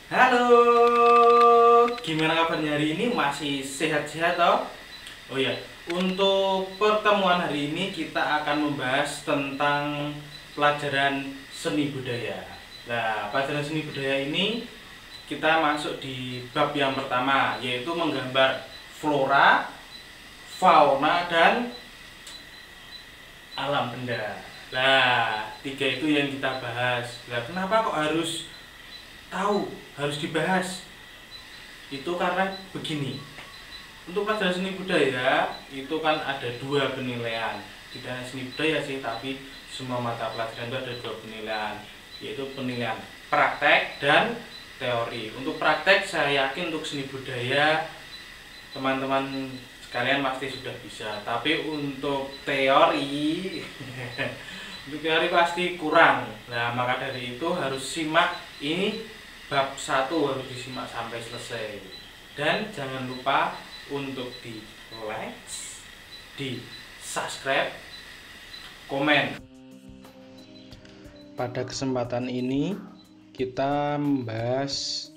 Halo, gimana kabarnya hari ini? Masih sehat-sehat toh? Oh ya, untuk pertemuan hari ini kita akan membahas tentang pelajaran seni budaya. Nah, pelajaran seni budaya ini kita masuk di bab yang pertama, yaitu menggambar flora, fauna, dan alam benda. Nah, tiga itu yang kita bahas. Nah, kenapa kok harus tahu, harus dibahas? Itu karena begini, untuk pelajaran seni budaya itu kan ada dua penilaian, tidak hanya seni budaya sih, tapi semua mata pelajaran itu ada dua penilaian, yaitu penilaian praktek dan teori. Untuk praktek saya yakin untuk seni budaya teman-teman sekalian pasti sudah bisa, tapi untuk teori untuk teori pasti kurang. Nah, maka dari itu harus simak ini, bab 1 harus disimak sampai selesai. Dan jangan lupa untuk di like, di subscribe, komen. Pada kesempatan ini kita membahas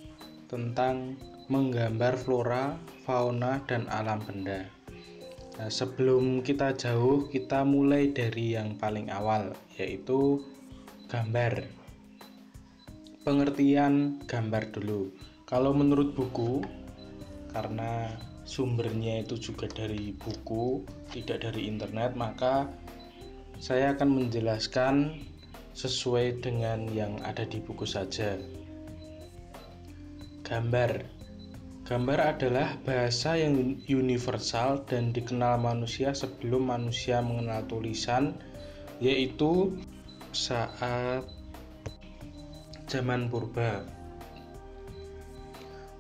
tentang menggambar flora, fauna, dan alam benda. Nah, sebelum kita jauh, kita mulai dari yang paling awal, yaitu gambar. Pengertian gambar dulu. Kalau menurut buku, karena sumbernya itu juga dari buku, tidak dari internet, maka saya akan menjelaskan sesuai dengan yang ada di buku saja. Gambar adalah bahasa yang universal dan dikenal manusia sebelum manusia mengenal tulisan, yaitu saat zaman purba.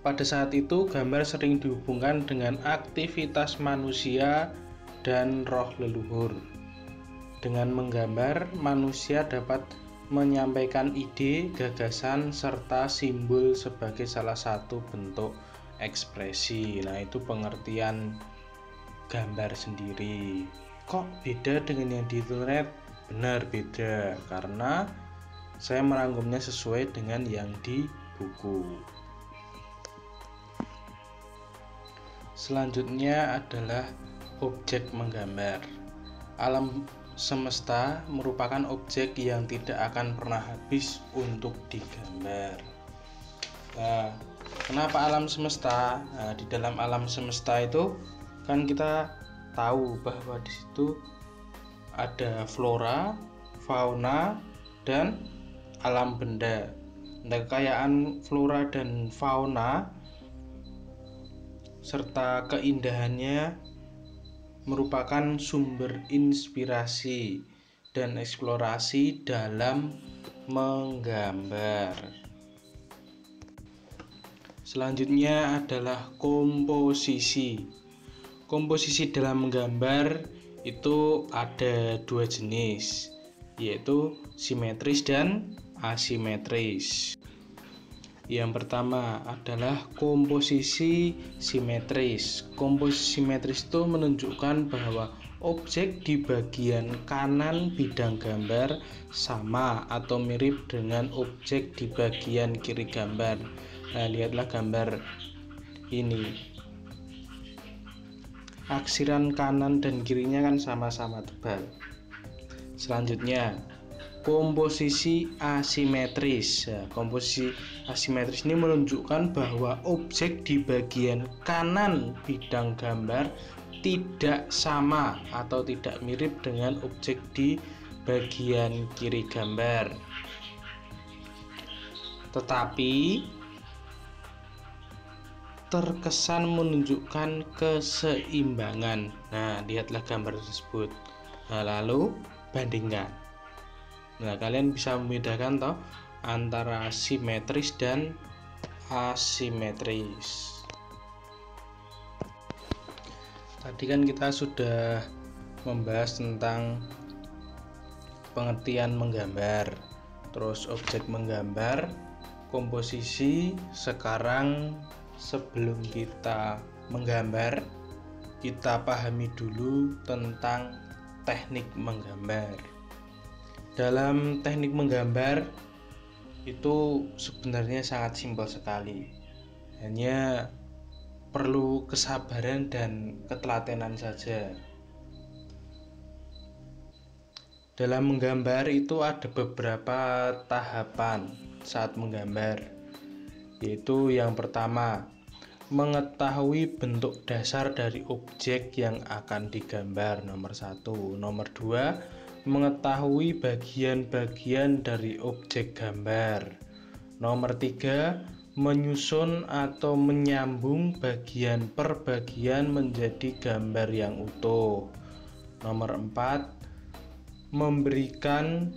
Pada saat itu, gambar sering dihubungkan dengan aktivitas manusia dan roh leluhur. Dengan menggambar, manusia dapat menyampaikan ide, gagasan, serta simbol sebagai salah satu bentuk ekspresi. Nah, itu pengertian gambar sendiri. Kok beda dengan yang di internet? Benar beda, karena saya merangkumnya sesuai dengan yang di buku. Selanjutnya adalah objek menggambar. Alam semesta merupakan objek yang tidak akan pernah habis untuk digambar. Nah, kenapa alam semesta? Nah, di dalam alam semesta itu kan kita tahu bahwa di situ ada flora, fauna, dan alam benda. Nah, kekayaan flora dan fauna serta keindahannya merupakan sumber inspirasi dan eksplorasi dalam menggambar. Selanjutnya adalah komposisi. Komposisi dalam menggambar itu ada dua jenis, yaitu simetris dan asimetris. Yang pertama adalah komposisi simetris. Komposisi simetris itu menunjukkan bahwa objek di bagian kanan bidang gambar sama atau mirip dengan objek di bagian kiri gambar. Nah, lihatlah gambar ini. Aksiran kanan dan kirinya kan sama-sama tebal. Selanjutnya, komposisi asimetris. Nah, komposisi asimetris ini menunjukkan bahwa objek di bagian kanan bidang gambar tidak sama atau tidak mirip dengan objek di bagian kiri gambar, tetapi terkesan menunjukkan keseimbangan. Nah, lihatlah gambar tersebut. Nah, lalu bandingkan. Nah, kalian bisa membedakan toh antara simetris dan asimetris. Tadi kan kita sudah membahas tentang pengertian menggambar, terus objek menggambar, komposisi. Sekarang sebelum kita menggambar, kita pahami dulu tentang teknik menggambar. Dalam teknik menggambar itu sebenarnya sangat simpel sekali, hanya perlu kesabaran dan ketelatenan saja. Dalam menggambar itu ada beberapa tahapan saat menggambar, yaitu yang pertama, mengetahui bentuk dasar dari objek yang akan digambar, nomor 1. Nomor 2, mengetahui bagian-bagian dari objek gambar. Nomor 3, menyusun atau menyambung bagian per bagian menjadi gambar yang utuh. Nomor 4, memberikan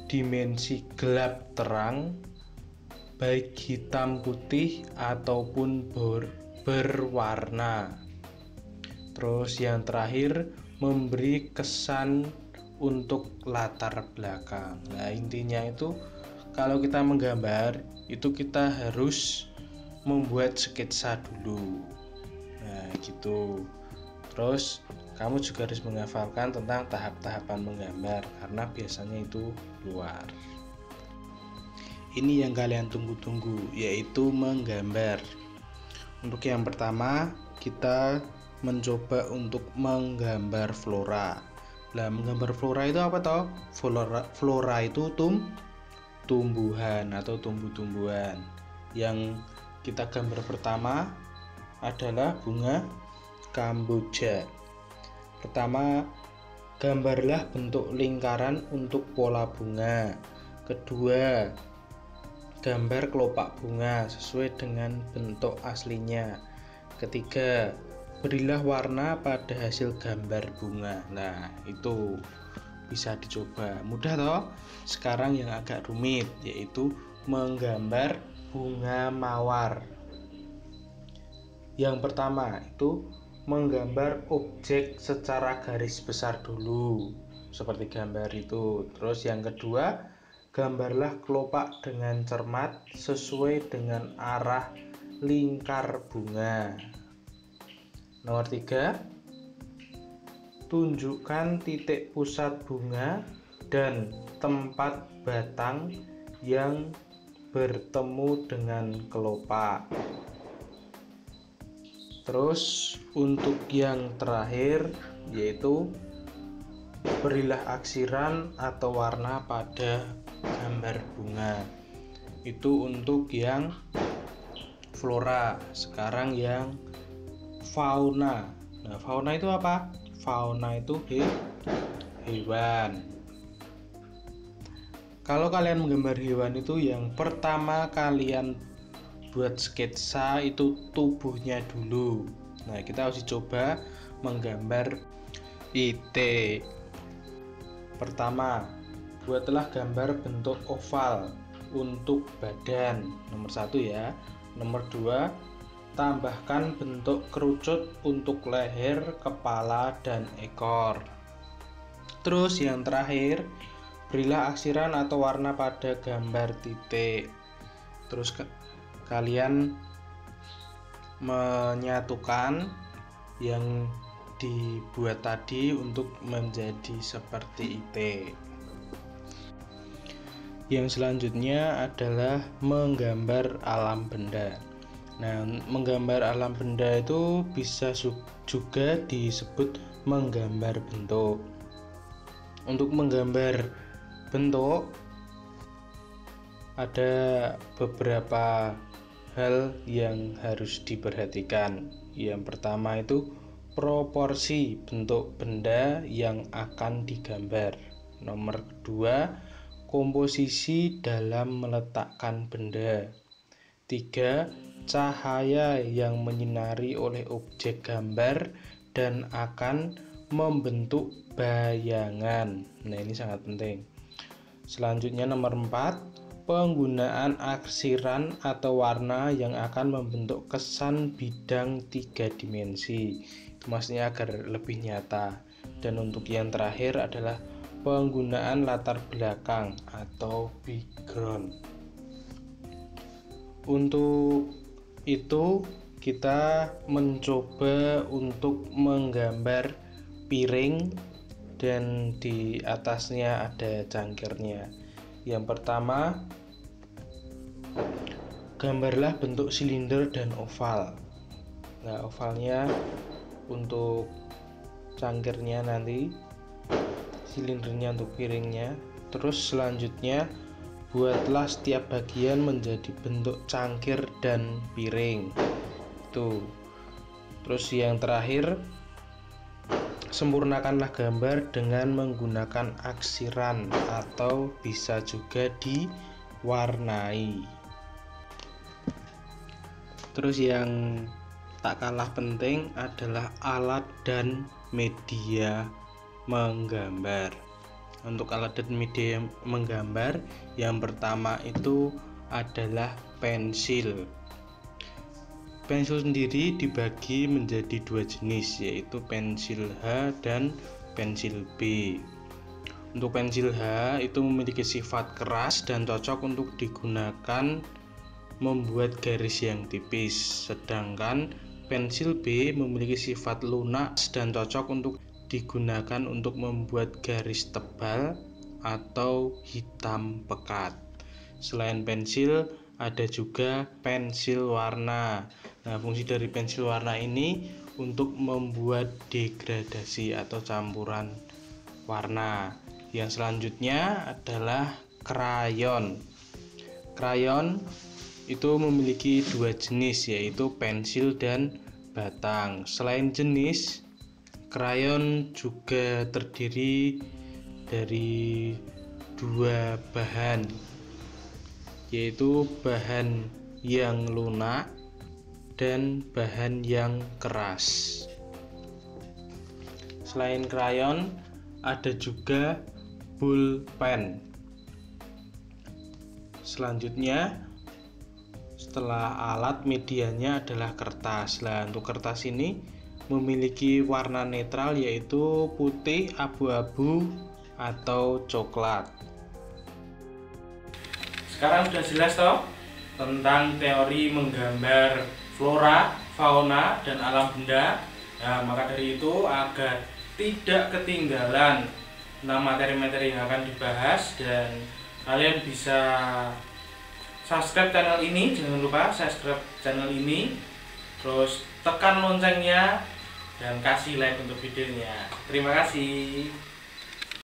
dimensi gelap terang, baik hitam putih ataupun berwarna. Terus yang terakhir, memberi kesan untuk latar belakang. Nah, intinya itu kalau kita menggambar itu kita harus membuat sketsa dulu. Nah, gitu. Terus kamu juga harus menghafalkan tentang tahap-tahapan menggambar karena biasanya itu luar. Ini yang kalian tunggu-tunggu, yaitu menggambar. Untuk yang pertama, kita mencoba untuk menggambar flora. Nah, menggambar flora itu apa toh? Flora itu tumbuhan atau tumbuh-tumbuhan. Yang kita gambar pertama adalah bunga kamboja. Pertama, gambarlah bentuk lingkaran untuk pola bunga. Kedua, gambar kelopak bunga sesuai dengan bentuk aslinya. Ketiga, berilah warna pada hasil gambar bunga. Nah, itu bisa dicoba. Mudah toh? Sekarang yang agak rumit, yaitu menggambar bunga mawar. Yang pertama itu menggambar objek secara garis besar dulu, seperti gambar itu. Terus yang kedua, gambarlah kelopak dengan cermat sesuai dengan arah lingkar bunga. Nomor 3, tunjukkan titik pusat bunga dan tempat batang yang bertemu dengan kelopak. Terus untuk yang terakhir, yaitu berilah aksiran atau warna pada gambar bunga. Itu untuk yang flora. Sekarang yang fauna. Nah, fauna itu apa? Fauna itu hewan. Kalau kalian menggambar hewan itu yang pertama kalian buat sketsa itu tubuhnya dulu. Nah, kita harus coba menggambar IT. Pertama, buatlah gambar bentuk oval untuk badan, nomor 1 ya. Nomor 2, tambahkan bentuk kerucut untuk leher, kepala, dan ekor. Terus yang terakhir, berilah aksiran atau warna pada gambar titik. Terus kalian menyatukan yang dibuat tadi untuk menjadi seperti IT. Yang selanjutnya adalah menggambar alam benda. Nah, menggambar alam benda itu bisa juga disebut menggambar bentuk. Untuk menggambar bentuk ada beberapa hal yang harus diperhatikan. Yang pertama itu proporsi bentuk benda yang akan digambar. Nomor kedua, komposisi dalam meletakkan benda. 3, cahaya yang menyinari oleh objek gambar dan akan membentuk bayangan. Nah, ini sangat penting. Selanjutnya nomor 4, penggunaan aksiran atau warna yang akan membentuk kesan bidang 3 dimensi. Itu maksudnya agar lebih nyata. Dan untuk yang terakhir adalah penggunaan latar belakang atau background. Untuk itu kita mencoba untuk menggambar piring dan di atasnya ada cangkirnya. Yang pertama, Gambarlah bentuk silinder dan oval. Nah, ovalnya untuk cangkirnya nanti, silindernya untuk piringnya. Terus selanjutnya buatlah setiap bagian menjadi bentuk cangkir dan piring. Tuh. Terus yang terakhir, sempurnakanlah gambar dengan menggunakan aksiran atau bisa juga diwarnai. Terus yang tak kalah penting adalah alat dan media menggambar. Untuk alat dan media menggambar, yang pertama itu adalah pensil. Pensil sendiri dibagi menjadi dua jenis, yaitu pensil H dan pensil B. Untuk pensil H itu memiliki sifat keras dan cocok untuk digunakan membuat garis yang tipis, sedangkan pensil B memiliki sifat lunak dan cocok untuk digunakan untuk membuat garis tebal atau hitam pekat. Selain pensil, ada juga pensil warna. Nah, fungsi dari pensil warna ini untuk membuat degradasi atau campuran warna. Yang selanjutnya adalah krayon. Krayon itu memiliki dua jenis, yaitu pensil dan batang. Selain jenis, krayon juga terdiri dari dua bahan, yaitu bahan yang lunak dan bahan yang keras. Selain krayon, ada juga pulpen. Selanjutnya, setelah alat, medianya adalah kertas. Nah, untuk kertas ini memiliki warna netral, yaitu putih, abu-abu, atau coklat. Sekarang sudah jelas toh tentang teori menggambar flora, fauna, dan alam benda. Nah, maka dari itu agar tidak ketinggalan materi-materi yang akan dibahas, dan kalian bisa subscribe channel ini, jangan lupa subscribe channel ini, terus tekan loncengnya dan kasih like untuk videonya. Terima kasih.